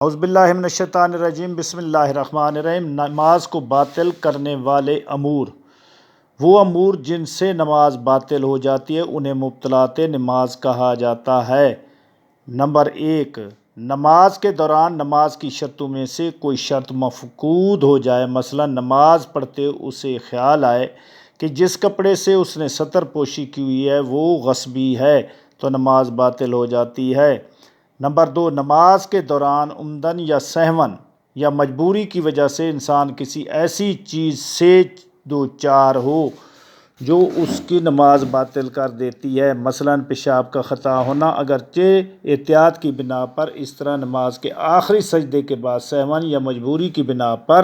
اعوذ باللہ من الشیطان الرجیم، بسم اللہ الرحمن الرحیم۔ نماز کو باطل کرنے والے امور، وہ امور جن سے نماز باطل ہو جاتی ہے انہیں مبطلات نماز کہا جاتا ہے۔ نمبر 1، نماز کے دوران نماز کی شرطوں میں سے کوئی شرط مفقود ہو جائے، مثلا نماز پڑھتے اسے خیال آئے کہ جس کپڑے سے اس نے ستر پوشی کی ہوئی ہے وہ غصبی ہے تو نماز باطل ہو جاتی ہے۔ نمبر 2، نماز کے دوران عمدن یا سہواً یا مجبوری کی وجہ سے انسان کسی ایسی چیز سے دوچار ہو جو اس کی نماز باطل کر دیتی ہے، مثلا پیشاب کا خطا ہونا، اگرچہ احتیاط کی بنا پر، اس طرح نماز کے آخری سجدے کے بعد سہواً یا مجبوری کی بنا پر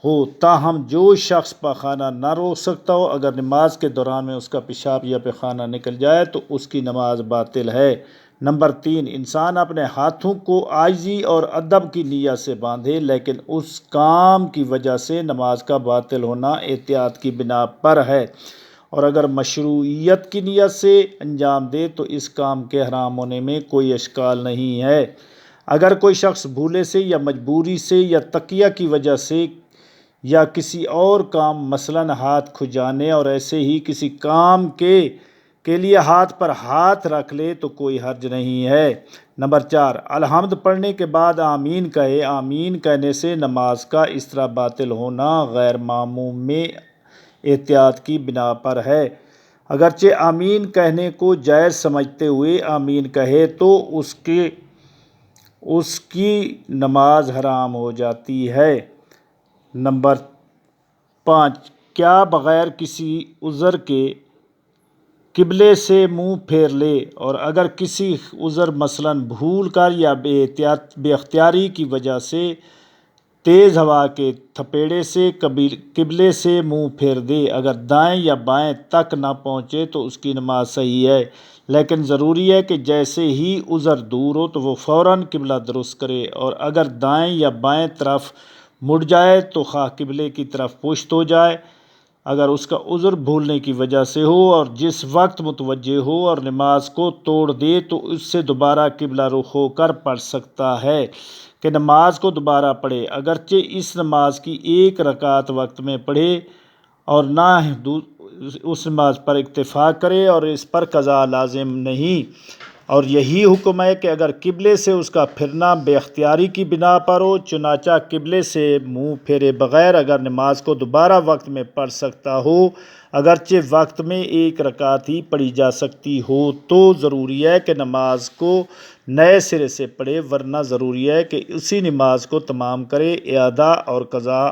ہو، تاہم جو شخص پاخانہ نہ روک سکتا ہو، اگر نماز کے دوران میں اس کا پیشاب یا پاخانہ نکل جائے تو اس کی نماز باطل ہے۔ نمبر 3، انسان اپنے ہاتھوں کو عاجزی اور ادب کی نیت سے باندھے لیکن اس کام کی وجہ سے نماز کا باطل ہونا احتیاط کی بنا پر ہے، اور اگر مشروعیت کی نیت سے انجام دے تو اس کام کے حرام ہونے میں کوئی اشکال نہیں ہے۔ اگر کوئی شخص بھولے سے یا مجبوری سے یا تقیہ کی وجہ سے یا کسی اور کام مثلا ہاتھ کھجانے اور ایسے ہی کسی کام کے لیے ہاتھ پر ہاتھ رکھ لے تو کوئی حرج نہیں ہے۔ نمبر 4، الحمد پڑھنے کے بعد آمین کہے۔ آمین کہنے سے نماز کا اس طرح باطل ہونا غیر معموم میں احتیاط کی بنا پر ہے، اگرچہ آمین کہنے کو جائز سمجھتے ہوئے آمین کہے تو اس کی نماز حرام ہو جاتی ہے۔ نمبر 5، کیا بغیر کسی عذر کے قبلے سے منہ پھیر لے، اور اگر کسی عذر مثلا بھول کر یا بے اختیاری کی وجہ سے تیز ہوا کے تھپیڑے سے قبلے سے منہ پھیر دے، اگر دائیں یا بائیں تک نہ پہنچے تو اس کی نماز صحیح ہے، لیکن ضروری ہے کہ جیسے ہی عذر دور ہو تو وہ فوراً قبلہ درست کرے، اور اگر دائیں یا بائیں طرف مڑ جائے تو خواہ قبلے کی طرف پشت ہو جائے اگر اس کا عذر بھولنے کی وجہ سے ہو، اور جس وقت متوجہ ہو اور نماز کو توڑ دے تو اس سے دوبارہ قبلہ رخ ہو کر پڑھ سکتا ہے کہ نماز کو دوبارہ پڑھے، اگرچہ اس نماز کی ایک رکعت وقت میں پڑھے اور نہ اس نماز پر اکتفا کرے، اور اس پر قضا لازم نہیں۔ اور یہی حکم ہے کہ اگر قبلے سے اس کا پھرنا بے اختیاری کی بنا پر ہو، چنانچہ قبلے سے منہ پھیرے بغیر اگر نماز کو دوبارہ وقت میں پڑھ سکتا ہو، اگرچہ وقت میں ایک رکعت ہی پڑھی جا سکتی ہو، تو ضروری ہے کہ نماز کو نئے سرے سے پڑھے، ورنہ ضروری ہے کہ اسی نماز کو تمام کرے، اعادہ اور قضا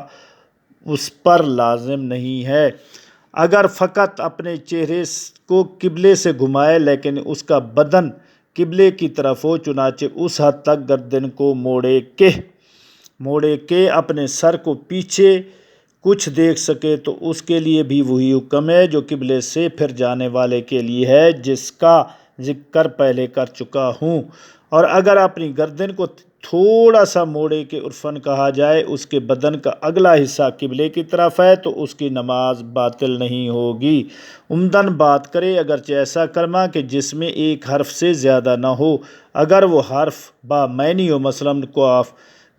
اس پر لازم نہیں ہے۔ اگر فقط اپنے چہرے کو قبلے سے گھمائے لیکن اس کا بدن قبلے کی طرف ہو، چنانچہ اس حد تک گردن کو موڑے کہ اپنے سر کو پیچھے کچھ دیکھ سکے، تو اس کے لیے بھی وہی حکم ہے جو قبلے سے پھر جانے والے کے لیے ہے، جس کا ذکر پہلے کر چکا ہوں۔ اور اگر اپنی گردن کو تھوڑا سا موڑے کہ عرفاً کہا جائے اس کے بدن کا اگلا حصہ قبلے کی طرف ہے تو اس کی نماز باطل نہیں ہوگی۔ عمدن بات کرے، اگرچہ ایسا کلمہ کہ جس میں ایک حرف سے زیادہ نہ ہو، اگر وہ حرف بامعنی ہو، مثلا قاف،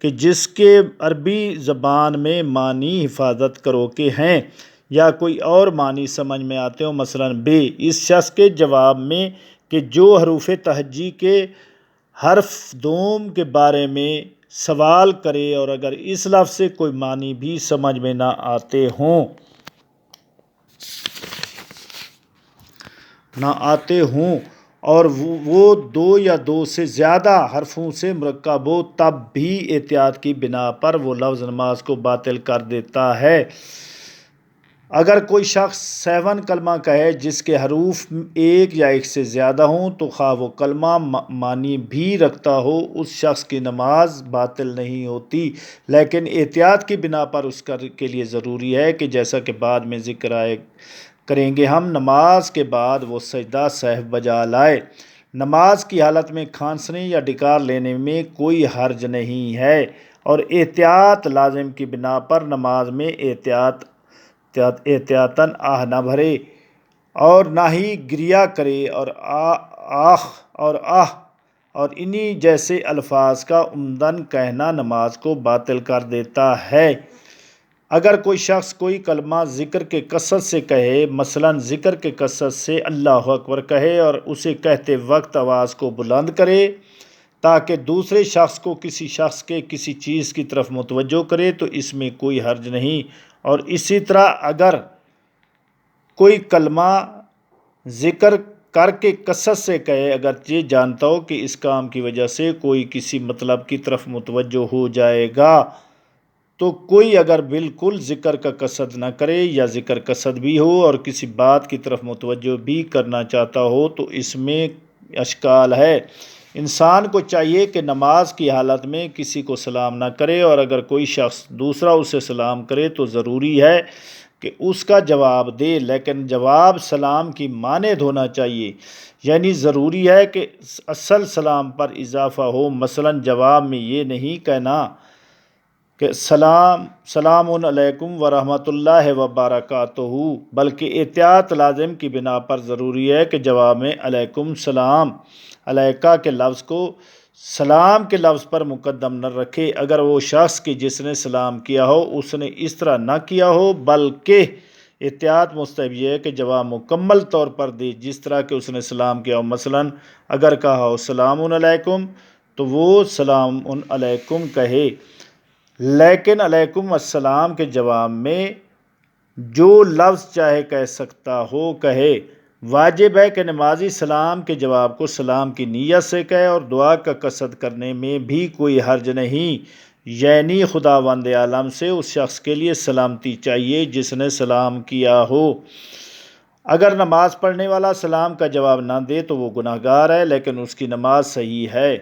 کہ جس کے عربی زبان میں معنی حفاظت کرو کے ہیں، یا کوئی اور معنی سمجھ میں آتے ہو، مثلا بے، اس شخص کے جواب میں کہ جو حروف تہجی کے حرف دوم کے بارے میں سوال کرے، اور اگر اس لفظ سے کوئی معنی بھی سمجھ میں نہ آتے ہوں اور وہ دو یا دو سے زیادہ حرفوں سے مرکب ہو، تب بھی احتیاط کی بنا پر وہ لفظ نماز کو باطل کر دیتا ہے۔ اگر کوئی شخص سہواً کلمہ کہے جس کے حروف ایک یا ایک سے زیادہ ہوں، تو خواہ وہ کلمہ معنی بھی رکھتا ہو، اس شخص کی نماز باطل نہیں ہوتی، لیکن احتیاط کی بنا پر اس کے لیے ضروری ہے کہ جیسا کہ بعد میں ذکر کریں گے ہم، نماز کے بعد وہ سجدہ سہو بجا لائے۔ نماز کی حالت میں کھانسنے یا ڈکار لینے میں کوئی حرج نہیں ہے، اور احتیاط لازم کی بنا پر نماز میں احتیاطاً آہ نہ بھرے اور نہ ہی گریہ کرے اور آہ اور انہی جیسے الفاظ کا عمدن کہنا نماز کو باطل کر دیتا ہے۔ اگر کوئی شخص کوئی کلمہ ذکر کے کثرت سے کہے، مثلا ذکر کے کثرت سے اللہ اکبر کہے اور اسے کہتے وقت آواز کو بلند کرے تاکہ دوسرے شخص کو کسی شخص کے کسی چیز کی طرف متوجہ کرے تو اس میں کوئی حرج نہیں۔ اور اسی طرح اگر کوئی کلمہ ذکر کر کے کثرت سے کہے اگرچہ جانتا ہو کہ اس کام کی وجہ سے کوئی کسی مطلب کی طرف متوجہ ہو جائے گا، تو کوئی اگر بالکل ذکر کا قصد نہ کرے یا ذکر قصد بھی ہو اور کسی بات کی طرف متوجہ بھی کرنا چاہتا ہو تو اس میں اشکال ہے۔ انسان کو چاہیے کہ نماز کی حالت میں کسی کو سلام نہ کرے، اور اگر کوئی شخص دوسرا اسے سلام کرے تو ضروری ہے کہ اس کا جواب دے، لیکن جواب سلام کی مانند ہونا چاہیے، یعنی ضروری ہے کہ اصل سلام پر اضافہ ہو۔ مثلا جواب میں یہ نہیں کہنا کہ سلام علیکم ورحمۃ اللہ وبرکاتہ، بلکہ احتیاط لازم کی بنا پر ضروری ہے کہ جواب میں علیکم السلام علیکہ کے لفظ کو سلام کے لفظ پر مقدم نہ رکھے۔ اگر وہ شخص کی جس نے سلام کیا ہو اس نے اس طرح نہ کیا ہو، بلکہ احتیاط مستحب یہ ہے کہ جواب مکمل طور پر دے جس طرح کہ اس نے سلام کیا ہو۔ مثلا اگر کہا ہو سلام علیکم تو وہ سلام علیکم کہے، لیکن علیکم السلام کے جواب میں جو لفظ چاہے کہہ سکتا ہو کہے۔ واجب ہے کہ نمازی سلام کے جواب کو سلام کی نیت سے کہے، اور دعا کا قصد کرنے میں بھی کوئی حرج نہیں، یعنی خداوند عالم سے اس شخص کے لیے سلامتی چاہیے جس نے سلام کیا ہو۔ اگر نماز پڑھنے والا سلام کا جواب نہ دے تو وہ گناہ گار ہے، لیکن اس کی نماز صحیح ہے۔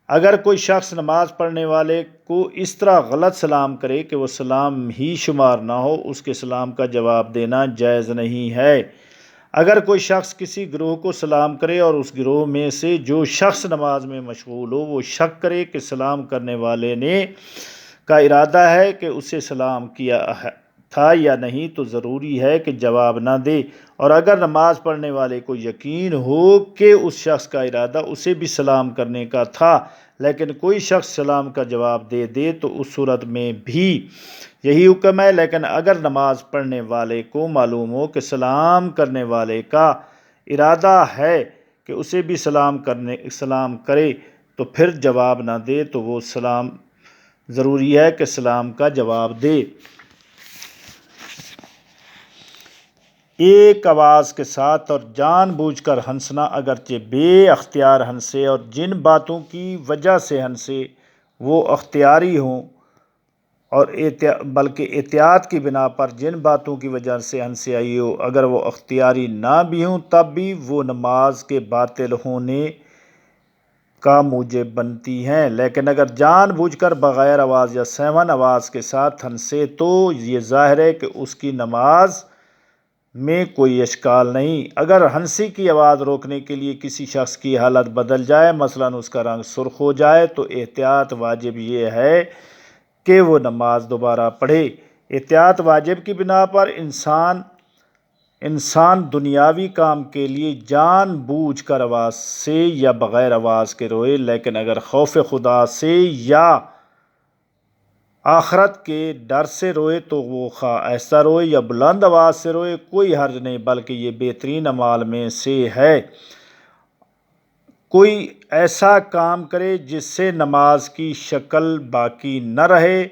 اگر کوئی شخص نماز پڑھنے والے کو اس طرح غلط سلام کرے کہ وہ سلام ہی شمار نہ ہو، اس کے سلام کا جواب دینا جائز نہیں ہے۔ اگر کوئی شخص کسی گروہ کو سلام کرے اور اس گروہ میں سے جو شخص نماز میں مشغول ہو وہ شک کرے کہ سلام کرنے والے نے کا ارادہ ہے کہ اسے سلام کیا تھا یا نہیں، تو ضروری ہے کہ جواب نہ دے۔ اور اگر نماز پڑھنے والے کو یقین ہو کہ اس شخص کا ارادہ اسے بھی سلام کرنے کا تھا لیکن کوئی شخص سلام کا جواب دے دے تو اس صورت میں بھی یہی حکم ہے۔ لیکن اگر نماز پڑھنے والے کو معلوم ہو کہ سلام کرنے والے کا ارادہ ہے کہ اسے بھی سلام کرے تو پھر جواب نہ دے، تو وہ ضروری ہے کہ سلام کا جواب دے۔ ایک آواز کے ساتھ اور جان بوجھ کر ہنسنا، اگرچہ بے اختیار ہنسے اور جن باتوں کی وجہ سے ہنسے وہ اختیاری ہوں، اور بلکہ احتیاط کی بنا پر جن باتوں کی وجہ سے ہنسی آئی ہو اگر وہ اختیاری نہ بھی ہوں تب بھی وہ نماز کے باطل ہونے کا موجب بنتی ہیں۔ لیکن اگر جان بوجھ کر بغیر آواز یا سیون آواز کے ساتھ ہنسے تو یہ ظاہر ہے کہ اس کی نماز میں کوئی اشکال نہیں۔ اگر ہنسی کی آواز روکنے کے لیے کسی شخص کی حالت بدل جائے، مثلا اس کا رنگ سرخ ہو جائے، تو احتیاط واجب یہ ہے کہ وہ نماز دوبارہ پڑھے۔ احتیاط واجب کی بنا پر انسان دنیاوی کام کے لیے جان بوجھ کر آواز سے یا بغیر آواز کے روئے، لیکن اگر خوف خدا سے یا آخرت کے ڈر سے روئے تو وہ خواہ آہستہ روئے یا بلند آواز سے روئے، کوئی حرج نہیں، بلکہ یہ بہترین اعمال میں سے ہے۔ کوئی ایسا کام کرے جس سے نماز کی شکل باقی نہ رہے،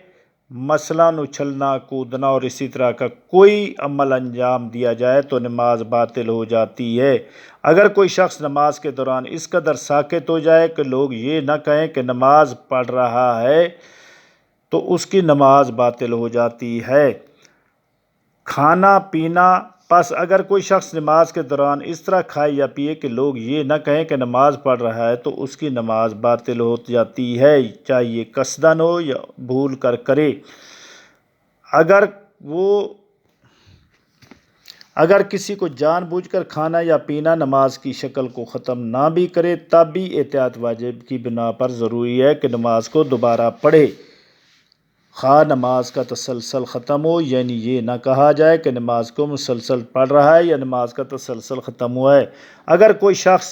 مثلا اچھلنا کودنا اور اسی طرح کا کوئی عمل انجام دیا جائے تو نماز باطل ہو جاتی ہے۔ اگر کوئی شخص نماز کے دوران اس قدر ساکت ہو جائے کہ لوگ یہ نہ کہیں کہ نماز پڑھ رہا ہے تو اس کی نماز باطل ہو جاتی ہے۔ کھانا پینا، پس اگر کوئی شخص نماز کے دوران اس طرح کھائے یا پیے کہ لوگ یہ نہ کہیں کہ نماز پڑھ رہا ہے تو اس کی نماز باطل ہو جاتی ہے، چاہے یہ قصداً ہو یا بھول کر کرے۔ اگر کسی کو جان بوجھ کر کھانا یا پینا نماز کی شکل کو ختم نہ بھی کرے تب بھی احتیاط واجب کی بنا پر ضروری ہے کہ نماز کو دوبارہ پڑھے، خواہ نماز کا تسلسل ختم ہو، یعنی یہ نہ کہا جائے کہ نماز کو مسلسل پڑھ رہا ہے یا نماز کا تسلسل ختم ہوا ہے۔ اگر کوئی شخص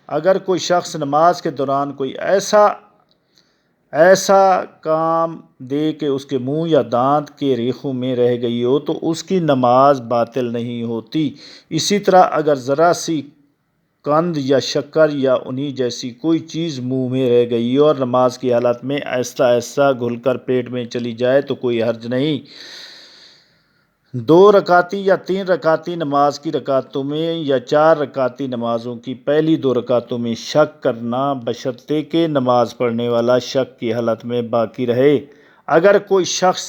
اگر کوئی شخص نماز کے دوران کوئی ایسا کام دے کہ اس کے منہ یا دانت کے ریخوں میں رہ گئی ہو تو اس کی نماز باطل نہیں ہوتی۔ اسی طرح اگر ذرا سی قند یا شکر یا انہی جیسی کوئی چیز منہ میں رہ گئی اور نماز کی حالت میں آہستہ آہستہ گھل کر پیٹ میں چلی جائے تو کوئی حرج نہیں۔ 2 رکعتی یا 3 رکعتی نماز کی رکعتوں میں یا 4 رکعتی نمازوں کی پہلی 2 رکعتوں میں شک کرنا بشرطے کہ نماز پڑھنے والا شک کی حالت میں باقی رہے۔ اگر کوئی شخص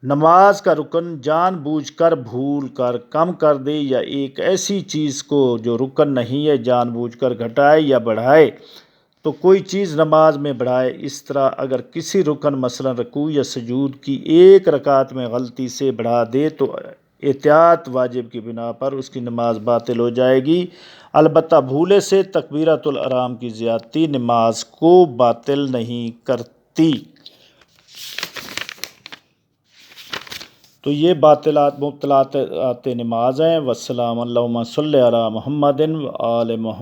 نماز کا رکن جان بوجھ کر بھول کر کم کر دے یا ایک ایسی چیز کو جو رکن نہیں ہے جان بوجھ کر گھٹائے یا بڑھائے تو کوئی چیز نماز میں بڑھائے، اس طرح اگر کسی رکن مثلا رکوع یا سجود کی ایک رکعت میں غلطی سے بڑھا دے تو احتیاط واجب کی بنا پر اس کی نماز باطل ہو جائے گی، البتہ بھولے سے تکبیرۃ الحرام کی زیادتی نماز کو باطل نہیں کرتی۔ تو یہ مبطلات نماز ہیں۔ والسلام، اللہم صلی علی محمد و آل محمد۔